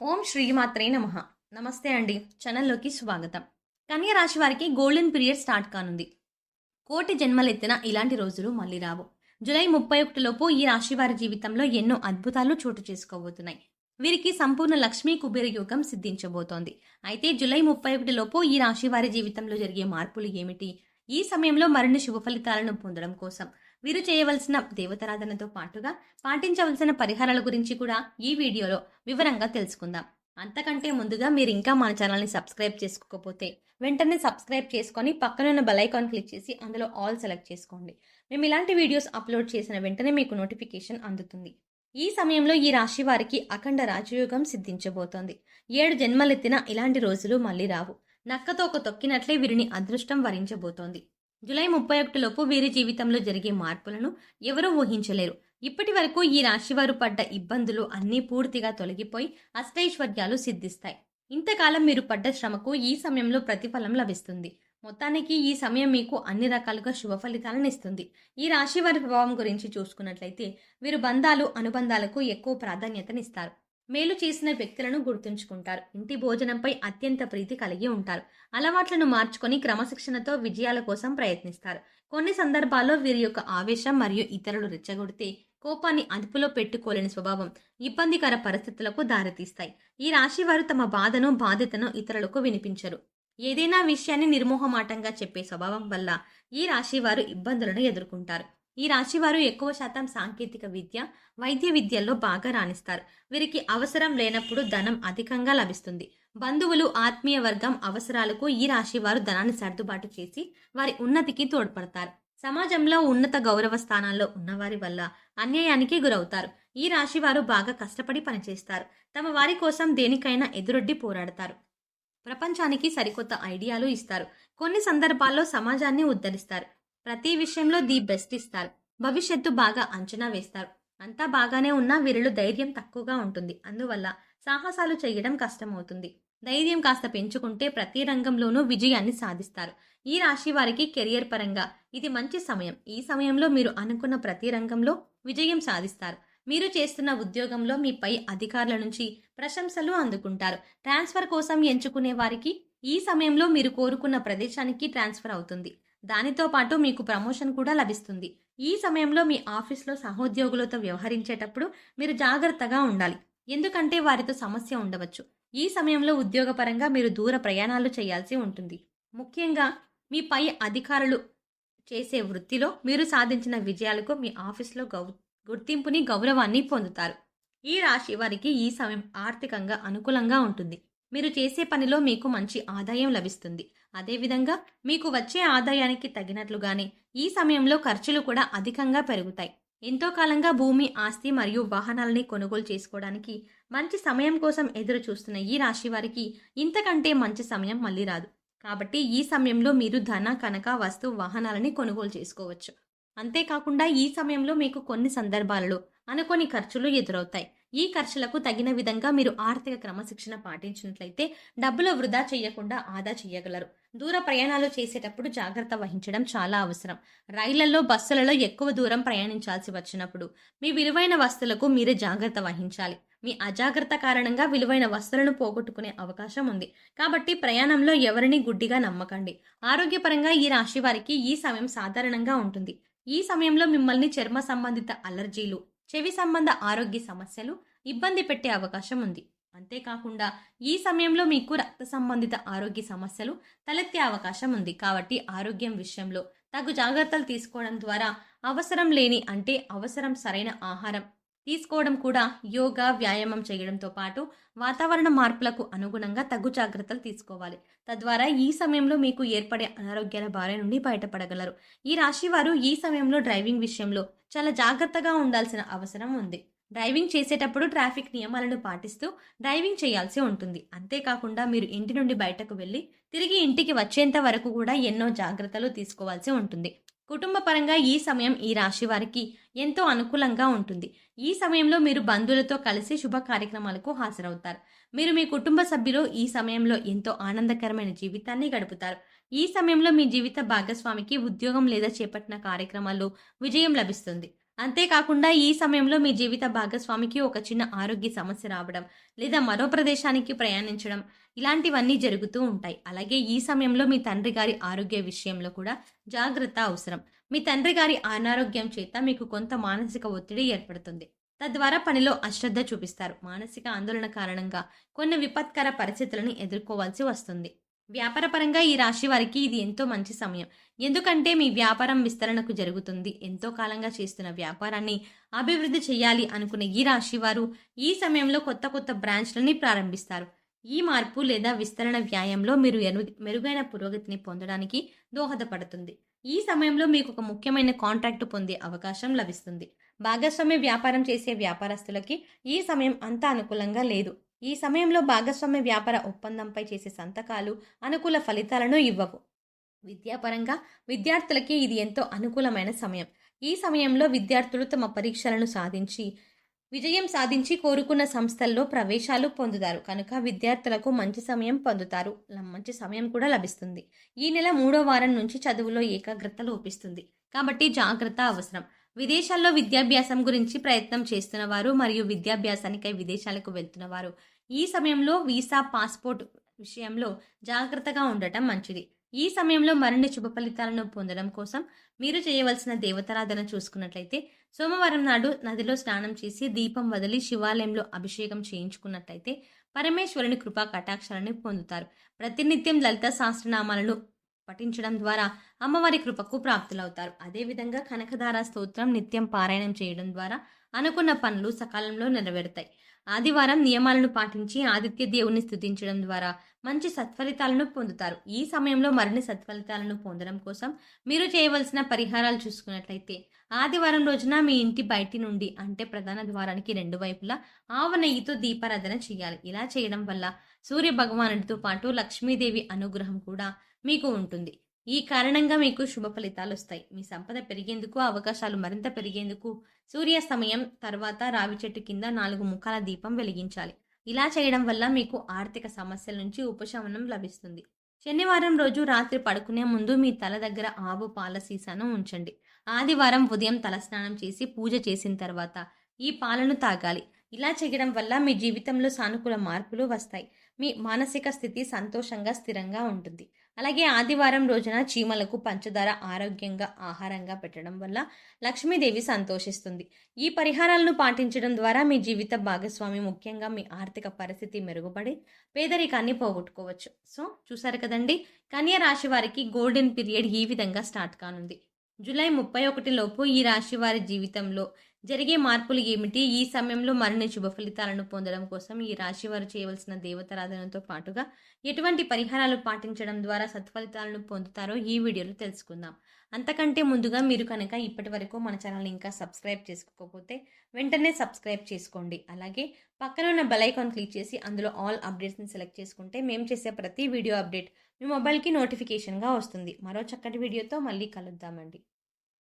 ఓం శ్రీమాత్రే నమః. నమస్తే అండి. ఛానల్లోకి స్వాగతం. కన్య రాశి వారికి గోల్డెన్ పీరియడ్ స్టార్ట్ కానుంది. కోటి జన్మలెత్తిన ఇలాంటి రోజులు మళ్ళీ రావు. జూలై 31 లోపు ఈ రాశి వారి జీవితంలో ఎన్నో అద్భుతాలు చోటు చేసుకోబోతున్నాయి. వీరికి సంపూర్ణ లక్ష్మీ కుబేర యోగం సిద్ధించబోతోంది. అయితే జూలై 31 లోపు ఈ రాశి వారి జీవితంలో జరిగే మార్పులు ఏమిటి? ఈ సమయంలో మరిన్ని శుభ ఫలితాలను పొందడం కోసం వీరు చేయవలసిన దేవతారాధనతో పాటుగా పాటించవలసిన పరిహారాల గురించి కూడా ఈ వీడియోలో వివరంగా తెలుసుకుందాం. అంతకంటే ముందుగా మీరు ఇంకా మన ఛానల్ని సబ్స్క్రైబ్ చేసుకోకపోతే వెంటనే సబ్స్క్రైబ్ చేసుకొని పక్కనున్న బెల్ ఐకాన్ క్లిక్ చేసి అందులో ఆల్ సెలెక్ట్ చేసుకోండి. మేము ఇలాంటి వీడియోస్ అప్లోడ్ చేసిన వెంటనే మీకు నోటిఫికేషన్ అందుతుంది. ఈ సమయంలో ఈ రాశి వారికి అఖండ రాజయోగం సిద్ధించబోతోంది. 7 జన్మలెత్తిన ఇలాంటి రోజులు మళ్ళీ రావు. నక్కతో ఒక తొక్కినట్లే వీరిని అదృష్టం వరించబోతోంది. జూలై 31 లోపు వీరి జీవితంలో జరిగే మార్పులను ఎవరూ ఊహించలేరు. ఇప్పటి వరకు ఈ రాశివారు పడ్డ ఇబ్బందులు అన్నీ పూర్తిగా తొలగిపోయి అష్టైశ్వర్యాలు సిద్ధిస్తాయి. ఇంతకాలం మీరు పడ్డ శ్రమకు ఈ సమయంలో ప్రతిఫలం లభిస్తుంది. మొత్తానికి ఈ సమయం మీకు అన్ని రకాలుగా శుభ ఫలితాలను ఇస్తుంది. ఈ రాశి వారి ప్రభావం గురించి చూసుకున్నట్లయితే వీరు బంధాలు అనుబంధాలకు ఎక్కువ ప్రాధాన్యతనిస్తారు. మేలు చేసిన వ్యక్తులను గుర్తుంచుకుంటారు. ఇంటి భోజనంపై అత్యంత ప్రీతి కలిగి ఉంటారు. అలవాట్లను మార్చుకొని క్రమశిక్షణతో విజయాల కోసం ప్రయత్నిస్తారు. కొన్ని సందర్భాల్లో వీరి యొక్క ఆవేశం మరియు ఇతరులు రెచ్చగొడితే కోపాన్ని అదుపులో పెట్టుకోలేని స్వభావం ఇబ్బందికర పరిస్థితులకు దారితీస్తాయి. ఈ రాశి వారు తమ బాధ్యతను ఇతరులకు వినిపించరు. ఏదైనా విషయాన్ని నిర్మోహమాటంగా చెప్పే స్వభావం వల్ల ఈ రాశి వారు ఇబ్బందులను ఎదుర్కొంటారు. ఈ రాశివారు ఎక్కువ శాతం సాంకేతిక విద్య, వైద్య విద్యల్లో బాగా రాణిస్తారు. వీరికి అవసరం లేనప్పుడు ధనం అధికంగా లభిస్తుంది. బంధువులు, ఆత్మీయ వర్గం అవసరాలకు ఈ రాశివారు ధనాన్ని సర్దుబాటు చేసి వారి ఉన్నతికి తోడ్పడతారు. సమాజంలో ఉన్నత గౌరవ స్థానాల్లో ఉన్నవారి వల్ల అన్యాయానికి గురవుతారు. ఈ రాశివారు బాగా కష్టపడి పనిచేస్తారు. తమ వారి కోసం దేనికైనా ఎదురొడ్డి పోరాడతారు. ప్రపంచానికి సరికొత్త ఐడియాలు ఇస్తారు. కొన్ని సందర్భాల్లో సమాజాన్ని ఉద్ధరిస్తారు. ప్రతి విషయంలో ది బెస్ట్ ఇస్తారు. భవిష్యత్తు బాగా అంచనా వేస్తారు. అంతా బాగానే ఉన్నా వీరిలో ధైర్యం తక్కువగా ఉంటుంది. అందువల్ల సాహసాలు చేయడం కష్టమవుతుంది. ధైర్యం కాస్త పెంచుకుంటే ప్రతి రంగంలోనూ విజయాన్ని సాధిస్తారు. ఈ రాశి వారికి కెరియర్ పరంగా ఇది మంచి సమయం. ఈ సమయంలో మీరు అనుకున్న ప్రతి రంగంలో విజయం సాధిస్తారు. మీరు చేస్తున్న ఉద్యోగంలో మీ పై అధికారుల నుంచి ప్రశంసలు అందుకుంటారు. ట్రాన్స్ఫర్ కోసం ఎంచుకునే వారికి ఈ సమయంలో మీరు కోరుకున్న ప్రదేశానికి ట్రాన్స్ఫర్ అవుతుంది. దానితో పాటు మీకు ప్రమోషన్ కూడా లభిస్తుంది. ఈ సమయంలో మీ ఆఫీస్లో సహోద్యోగులతో వ్యవహరించేటప్పుడు మీరు జాగ్రత్తగా ఉండాలి. ఎందుకంటే వారితో సమస్య ఉండవచ్చు. ఈ సమయంలో ఉద్యోగపరంగా మీరు దూర ప్రయాణాలు చేయాల్సి ఉంటుంది. ముఖ్యంగా మీ పై అధికారులు చేసే వృత్తిలో మీరు సాధించిన విజయాలకు మీ ఆఫీస్లో గుర్తింపుని, గౌరవాన్ని పొందుతారు. ఈ రాశి వారికి ఈ సమయం ఆర్థికంగా అనుకూలంగా ఉంటుంది. మీరు చేసే పనిలో మీకు మంచి ఆదాయం లభిస్తుంది. అదేవిధంగా మీకు వచ్చే ఆదాయానికి తగినట్లుగానే ఈ సమయంలో ఖర్చులు కూడా అధికంగా పెరుగుతాయి. ఎంతో కాలంగా భూమి, ఆస్తి మరియు వాహనాలని కొనుగోలు చేసుకోవడానికి మంచి సమయం కోసం ఎదురు చూస్తున్న ఈ రాశి వారికి ఇంతకంటే మంచి సమయం మళ్ళీ రాదు. కాబట్టి ఈ సమయంలో మీరు ధన, కనక, వస్తు, వాహనాలని కొనుగోలు చేసుకోవచ్చు. అంతేకాకుండా ఈ సమయంలో మీకు కొన్ని సందర్భాలలో అనుకోని ఖర్చులు ఎదురవుతాయి. ఈ ఖర్చులకు తగిన విధంగా మీరు ఆర్థిక క్రమశిక్షణ పాటించినట్లయితే డబ్బులు వృధా చేయకుండా ఆదా చేయగలరు. దూర ప్రయాణాలు చేసేటప్పుడు జాగ్రత్త వహించడం చాలా అవసరం. రైళ్లలో, బస్సులలో ఎక్కువ దూరం ప్రయాణించాల్సి వచ్చినప్పుడు మీ విలువైన వస్తువులకు మీరే జాగ్రత్త వహించాలి. మీ అజాగ్రత్త కారణంగా విలువైన వస్తువులను పోగొట్టుకునే అవకాశం ఉంది. కాబట్టి ప్రయాణంలో ఎవరిని గుడ్డిగా నమ్మకండి. ఆరోగ్యపరంగా ఈ రాశి వారికి ఈ సమయం సాధారణంగా ఉంటుంది. ఈ సమయంలో మిమ్మల్ని చర్మ సంబంధిత అలర్జీలు, చెవి సంబంధ ఆరోగ్య సమస్యలు ఇబ్బంది పెట్టే అవకాశం ఉంది. అంతేకాకుండా ఈ సమయంలో మీకు రక్త సంబంధిత ఆరోగ్య సమస్యలు తలెత్తే అవకాశం ఉంది. కాబట్టి ఆరోగ్యం విషయంలో తగు జాగ్రత్తలు తీసుకోవడం ద్వారా అవసరం సరైన ఆహారం తీసుకోవడం కూడా, యోగా, వ్యాయామం చేయడంతో పాటు వాతావరణ మార్పులకు అనుగుణంగా తగు జాగ్రత్తలు తీసుకోవాలి. తద్వారా ఈ సమయంలో మీకు ఏర్పడే అనారోగ్యాల బారి నుండి బయటపడగలరు. ఈ రాశి వారు ఈ సమయంలో డ్రైవింగ్ విషయంలో చాలా జాగ్రత్తగా ఉండాల్సిన అవసరం ఉంది. డ్రైవింగ్ చేసేటప్పుడు ట్రాఫిక్ నియమాలను పాటిస్తూ డ్రైవింగ్ చేయాల్సి ఉంటుంది. అంతేకాకుండా మీరు ఇంటి నుండి బయటకు వెళ్ళి తిరిగి ఇంటికి వచ్చేంత వరకు కూడా ఎన్నో జాగ్రత్తలు తీసుకోవాల్సి ఉంటుంది. కుటుంబ పరంగా ఈ సమయం ఈ రాశి వారికి ఎంతో అనుకూలంగా ఉంటుంది. ఈ సమయంలో మీరు బంధువులతో కలిసి శుభ కార్యక్రమాలకు హాజరవుతారు. మీరు మీ కుటుంబ సభ్యులు ఈ సమయంలో ఎంతో ఆనందకరమైన జీవితాన్ని గడుపుతారు. ఈ సమయంలో మీ జీవిత భాగస్వామికి ఉద్యోగం లేదా చేపట్టిన కార్యక్రమాల్లో విజయం లభిస్తుంది. అంతేకాకుండా ఈ సమయంలో మీ జీవిత భాగస్వామికి ఒక చిన్న ఆరోగ్య సమస్య రావడం, లేదా మరో ప్రదేశానికి ప్రయాణించడం ఇలాంటివన్నీ జరుగుతూ ఉంటాయి. అలాగే ఈ సమయంలో మీ తండ్రి గారి ఆరోగ్య విషయంలో కూడా జాగ్రత్త అవసరం. మీ తండ్రి గారి అనారోగ్యం చేత మీకు కొంత మానసిక ఒత్తిడి ఏర్పడుతుంది. తద్వారా పనిలో అశ్రద్ధ చూపిస్తారు. మానసిక ఆందోళన కారణంగా కొన్ని విపత్కర పరిస్థితులను ఎదుర్కోవాల్సి వస్తుంది. వ్యాపారపరంగా ఈ రాశి వారికి ఇది ఎంతో మంచి సమయం. ఎందుకంటే మీ వ్యాపారం విస్తరణకు జరుగుతుంది. ఎంతో కాలంగా చేస్తున్న వ్యాపారాన్ని అభివృద్ధి చేయాలి అనుకునే ఈ రాశి వారు ఈ సమయంలో కొత్త కొత్త బ్రాంచ్లని ప్రారంభిస్తారు. ఈ మార్పు లేదా విస్తరణ వ్యాయంలో మీరు మెరుగైన పురోగతిని పొందడానికి దోహదపడుతుంది. ఈ సమయంలో మీకు ఒక ముఖ్యమైన కాంట్రాక్టు పొందే అవకాశం లభిస్తుంది. భాగస్వామ్య వ్యాపారం చేసే వ్యాపారస్తులకి ఈ సమయం అంత అనుకూలంగా లేదు. ఈ సమయంలో భాగస్వామ్య వ్యాపార ఒప్పందంపై చేసే సంతకాలు అనుకూల ఫలితాలను ఇవ్వవు. విద్యాపరంగా విద్యార్థులకి ఇది ఎంతో అనుకూలమైన సమయం. ఈ సమయంలో విద్యార్థులు తమ పరీక్షలను విజయం సాధించి కోరుకున్న సంస్థల్లో ప్రవేశాలు పొందుతారు. కనుక విద్యార్థులకు మంచి సమయం కూడా లభిస్తుంది. ఈ నెల 3వ వారం నుంచి చదువులో ఏకాగ్రత లోపిస్తుంది. కాబట్టి జాగ్రత్త అవసరం. విదేశాల్లో విద్యాభ్యాసం గురించి ప్రయత్నం చేస్తున్న వారు మరియు విద్యాభ్యాసానికై విదేశాలకు వెళ్తున్నవారు ఈ సమయంలో వీసా, పాస్పోర్ట్ విషయంలో జాగ్రత్తగా ఉండటం మంచిది. ఈ సమయంలో మరిన్ని శుభ ఫలితాలను పొందడం కోసం మీరు చేయవలసిన దేవతారాధన చూసుకున్నట్లయితే సోమవారం నాడు నదిలో స్నానం చేసి దీపం వదిలి శివాలయంలో అభిషేకం చేయించుకున్నట్లయితే పరమేశ్వరుని కృపా కటాక్షాలను పొందుతారు. ప్రతినిత్యం లలిత సహస్రనామాలను పఠించడం ద్వారా అమ్మవారి కృపకు ప్రాప్తులవుతారు. అదేవిధంగా కనకధార స్తోత్రం నిత్యం పారాయణం చేయడం ద్వారా అనుకున్న పనులు సకాలంలో నెరవేరుతాయి. ఆదివారం నియమాలను పాటించి ఆదిత్య దేవుని స్తుతించడం ద్వారా మంచి సత్ఫలితాలను పొందుతారు. ఈ సమయంలో మరిన్ని సత్ఫలితాలను పొందడం కోసం మీరు చేయవలసిన పరిహారాలు చూసుకున్నట్లయితే ఆదివారం రోజున మీ ఇంటి బయటి నుండి అంటే ప్రధాన ద్వారానికి 2 వైపులా ఆవ నెయ్యితో దీపారాధన చేయాలి. ఇలా చేయడం వల్ల సూర్య భగవానుడితో పాటు లక్ష్మీదేవి అనుగ్రహం కూడా మీకు ఉంటుంది. ఈ కారణంగా మీకు శుభ ఫలితాలు వస్తాయి. మీ సంపద పెరిగేందుకు, అవకాశాలు మరింత పెరిగేందుకు సూర్యాస్తమయం తర్వాత రావి చెట్టు కింద 4 ముఖాల దీపం వెలిగించాలి. ఇలా చేయడం వల్ల మీకు ఆర్థిక సమస్యల నుంచి ఉపశమనం లభిస్తుంది. శనివారం రోజు రాత్రి పడుకునే ముందు మీ తల దగ్గర ఆవు పాల సీసాను ఉంచండి. ఆదివారం ఉదయం తలస్నానం చేసి పూజ చేసిన తర్వాత ఈ పాలను తాగాలి. ఇలా చేయడం వల్ల మీ జీవితంలో సానుకూల మార్పులు వస్తాయి. మీ మానసిక స్థితి సంతోషంగా, స్థిరంగా ఉంటుంది. అలాగే ఆదివారం రోజున చీమలకు పంచదార ఆరోగ్యంగా ఆహారంగా పెట్టడం వల్ల లక్ష్మీదేవి సంతోషిస్తుంది. ఈ పరిహారాలను పాటించడం ద్వారా మీ జీవిత భాగస్వామి, ముఖ్యంగా మీ ఆర్థిక పరిస్థితి మెరుగుపడి పేదరికాన్ని పోగొట్టుకోవచ్చు. సో చూసారు కదండి, కన్యా రాశి వారికి గోల్డెన్ పీరియడ్ ఈ విధంగా స్టార్ట్ కానుంది. జూలై 31 లోపు ఈ రాశి వారి జీవితంలో జరిగే మార్పులు ఏమిటి, ఈ సమయంలో మరిన్ని శుభ ఫలితాలను పొందడం కోసం ఈ రాశి వారు చేయవలసిన దేవతారాధనతో పాటుగా ఎటువంటి పరిహారాలు పాటించడం ద్వారా సత్ఫలితాలను పొందుతారో ఈ వీడియోలో తెలుసుకుందాం. అంతకంటే ముందుగా మీరు కనుక ఇప్పటి వరకు మన ఛానల్ని ఇంకా సబ్స్క్రైబ్ చేసుకోకపోతే వెంటనే సబ్స్క్రైబ్ చేసుకోండి. అలాగే పక్కన ఉన్న బెల్ ఐకాన్ క్లిక్ చేసి అందులో ఆల్ అప్డేట్స్ని సెలెక్ట్ చేసుకుంటే మేము చేసే ప్రతి వీడియో అప్డేట్ మీ మొబైల్కి నోటిఫికేషన్గా వస్తుంది. మరో చక్కటి వీడియోతో మళ్ళీ కలుద్దామండి.